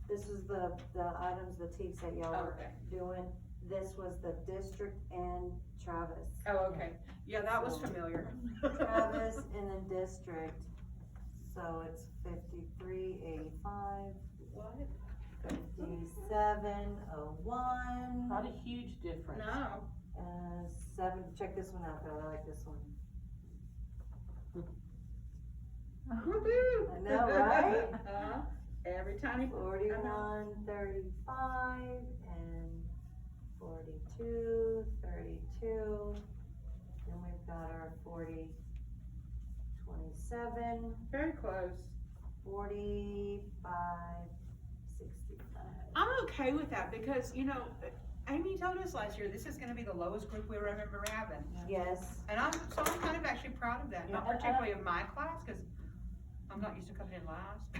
this is the items, the teaks that y'all were doing. This was the district and Travis. Oh, okay. Yeah, that was familiar. Travis and then district, so it's 5385. What? 5701. Not a huge difference. No. 7. Check this one out though. I like this one. I know, right? Every tiny 4135 and 4232. Then we've got our 4027. Very close. 4565. I'm okay with that because, you know, Amy told us last year this is going to be the lowest group we remember having. Yes. And I'm kind of actually proud of that. Yeah, Not particularly of my class because I'm not used to coming in last. I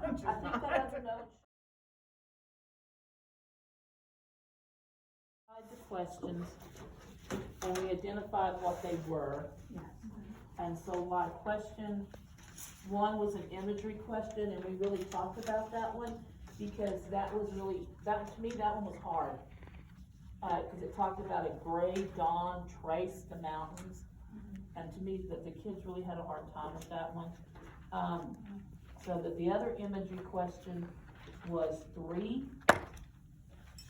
think that other note. The questions, and we identified what they were. Yes. And so like question 1 was an imagery question, and we really talked about that one because that was really, to me, that one was hard. Cause it talked about a gray dawn traced the mountains. And to me, the kids really had a hard time with that one. So that the other imagery question was 3.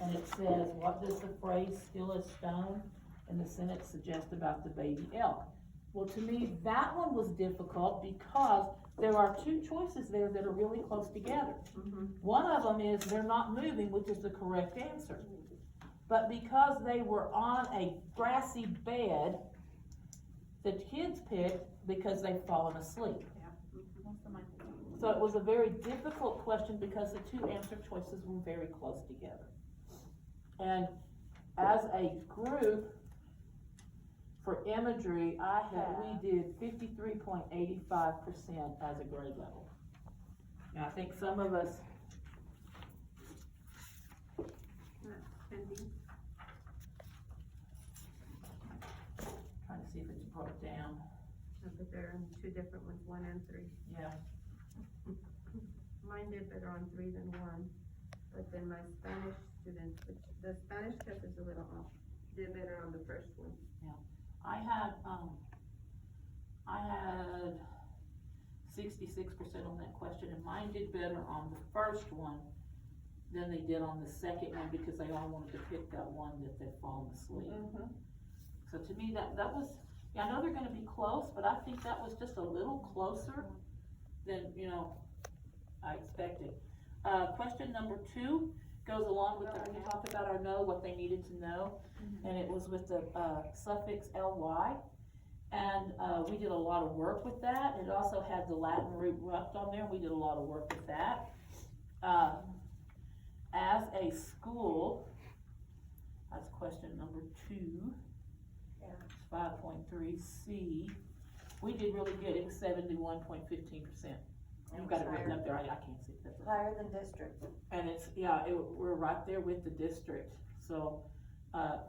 And it says, what does the phrase "still as stone" in the sentence suggest about the baby elk? Well, to me, that one was difficult because there are 2 choices there that are really close together. One of them is they're not moving, which is the correct answer. But because they were on a grassy bed, the kids picked because they'd fallen asleep. So it was a very difficult question because the 2 answer choices were very close together. And as a group, for imagery, we did 53.85% as a grade level. Now I think some of us, trying to see if it's broke down. But they're in 2 different ones, 1 and 3. Yeah. Mine did better on 3 than 1, but then my Spanish students, the Spanish test is a little off, did better on the first one. Yeah. I had 66% on that question, and mine did better on the first one than they did on the second one because they all wanted to pick that one that they'd fallen asleep. So to me, that was, I know they're gonna be close, but I think that was just a little closer than, you know, I expected. Question number 2 goes along with we talked about our know, what they needed to know, and it was with the suffix ly, and we did a lot of work with that. It also had the Latin root rupt on there. We did a lot of work with that. As a school, that's question number 2. It's 5.3C. We did really good. It was 71.15%. You've got it written up there. I can't see that. Higher than district. And it's, we're right there with the district. So,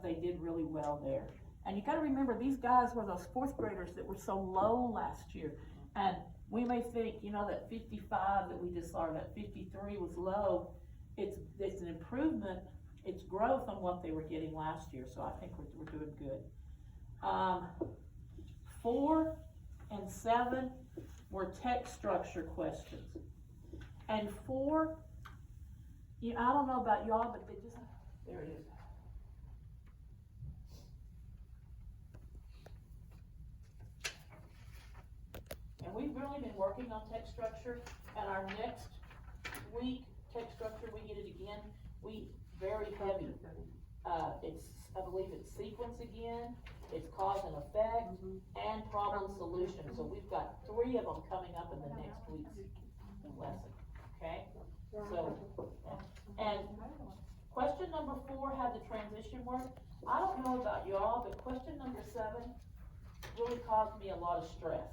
they did really well there. And you gotta remember, these guys were those 4th graders that were so low last year. And we may think, that 55 that we just saw, that 53 was low. It's an improvement. It's growth on what they were getting last year. So I think we're doing good. 4 and 7 were text structure questions. And 4, I don't know about y'all, but they just, there it is. And we've really been working on text structure, and our next week, text structure, we get it again, very heavy. I believe it's sequence again, it's cause and effect, and problem solution. So we've got 3 of them coming up in the next week's lesson, okay? So, and question number 4 had the transition work. I don't know about y'all, but question number 7 really caused me a lot of stress.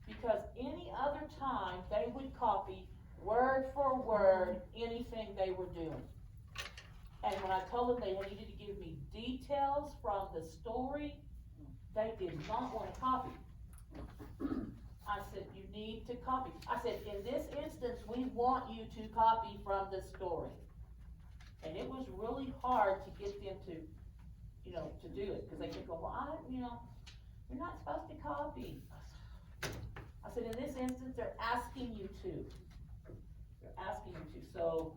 Because any other time, they would copy word for word anything they were doing. And when I told them they needed to give me details from the story, they did not want to copy. I said, you need to copy. I said, in this instance, we want you to copy from the story. And it was really hard to get them to, you know, to do it, cause they kept going, well, you're not supposed to copy. I said, in this instance, they're asking you to. They're asking you to, so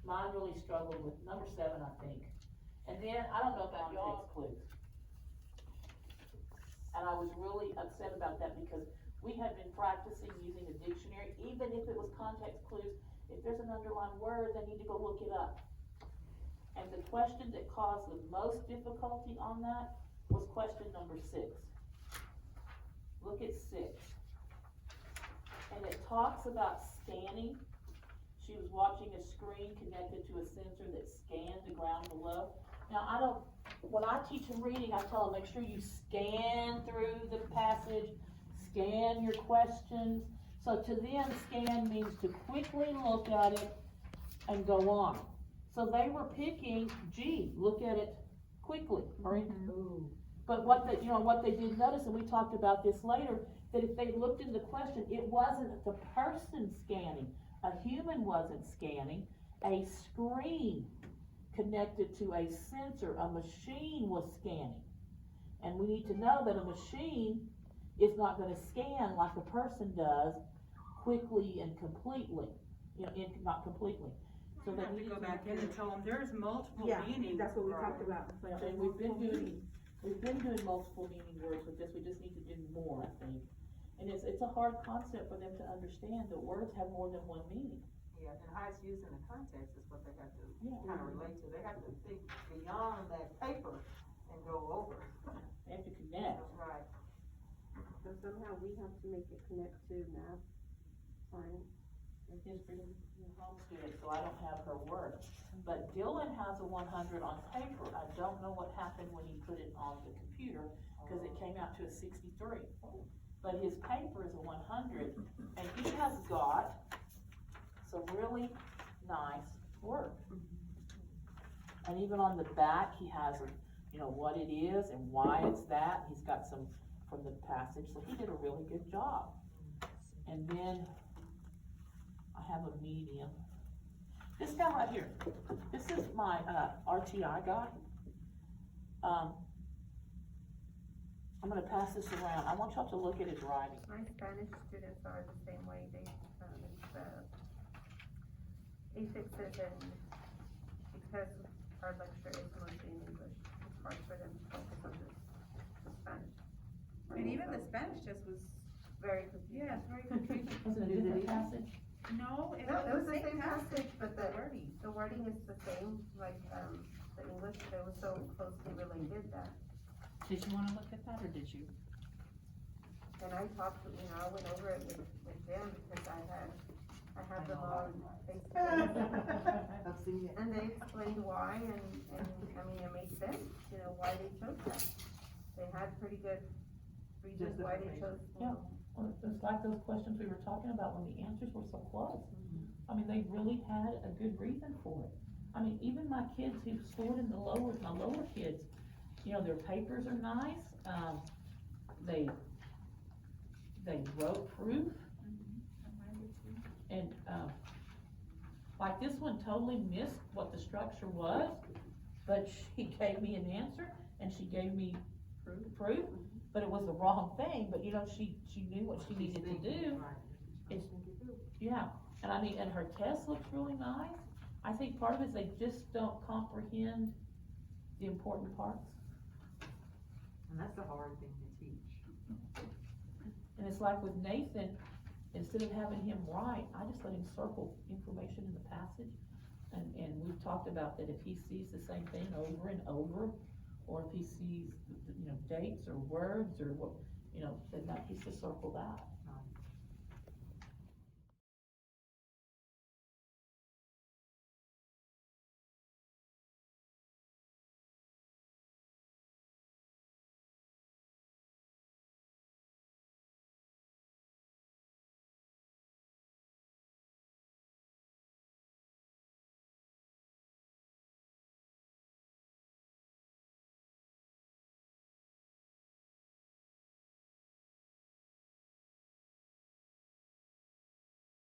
mine really struggled with number 7, I think. And then, I don't know about y'all's clues. And I was really upset about that because we had been practicing using a dictionary, even if it was context clues. If there's an underlined word, they need to go look it up. And the question that caused the most difficulty on that was question number 6. Look at 6. And it talks about scanning. She was watching a screen connected to a sensor that scanned the ground below. Now, when I teach them reading, I tell them, make sure you scan through the passage, scan your questions. So to them, scan means to quickly look at it and go on. So they were picking G, look at it quickly, right? Mm-hmm. But what they did notice, and we talked about this later, that if they looked in the question, it wasn't the person scanning. A human wasn't scanning. A screen connected to a sensor, a machine was scanning. And we need to know that a machine is not gonna scan like a person does, quickly and completely, not completely. So We they have to needed go back in and tell them there's multiple Yeah, meanings. that's what we Right. talked about. Yeah, and we've been doing multiple meaning words with this, we just need to do more, I think. And it's a hard concept for them to understand, that words have more than one meaning. Yeah, and how it's used in the context is what they have to Yeah. kind of relate to. They have to think beyond that paper and go over. They have to connect. Right. So somehow we have to make it connect to math, science. And history, home student, so I don't have her work. But Dylan has a 100 on paper. I don't know what happened when he put it on the computer, cause it came out to a 63. But his paper is a 100, and he has got some really nice work. And even on the back, he has, what it is and why it's that. He's got some from the passage, so he did a really good job. And then I have a medium. This guy right here, this is my RTI guy. I'm gonna pass this around. I want y'all to look at his writing. My Spanish students are the same way. They, it's affixes and because our lecture is mostly in English, it's hard for them to focus on the Spanish. And even the Spanish test was, Very confusing. yeah, it's very confusing. Was it a different passage? No, It was the same passage, but the wording is the same, like, the English, they were so closely related that. Did you wanna look at that, or did you? And I talked to, I went over it with them because I had them all face to face. I've seen it. And they explained why, and I mean, it made sense, why they chose that. They had pretty good reasons why they chose, Yeah. Well, it's like those questions we were talking about when the answers were so close. I mean, they really had a good reason for it. I mean, even my kids who scored in my lower kids, their papers are nice, they wrote proof. And, like this one totally missed what the structure was, but she gave me an answer, and she gave me proof, but it was the wrong thing, but she knew what she needed to do. It's, yeah, and I mean, and her test looks really nice. I think part of it is they just don't comprehend the important parts. And that's a hard thing to teach. And it's like with Nathan, instead of having him write, I just let him circle information in the passage. And we've talked about that if he sees the same thing over and over, or if he sees, dates or words or what, then that he's to circle that.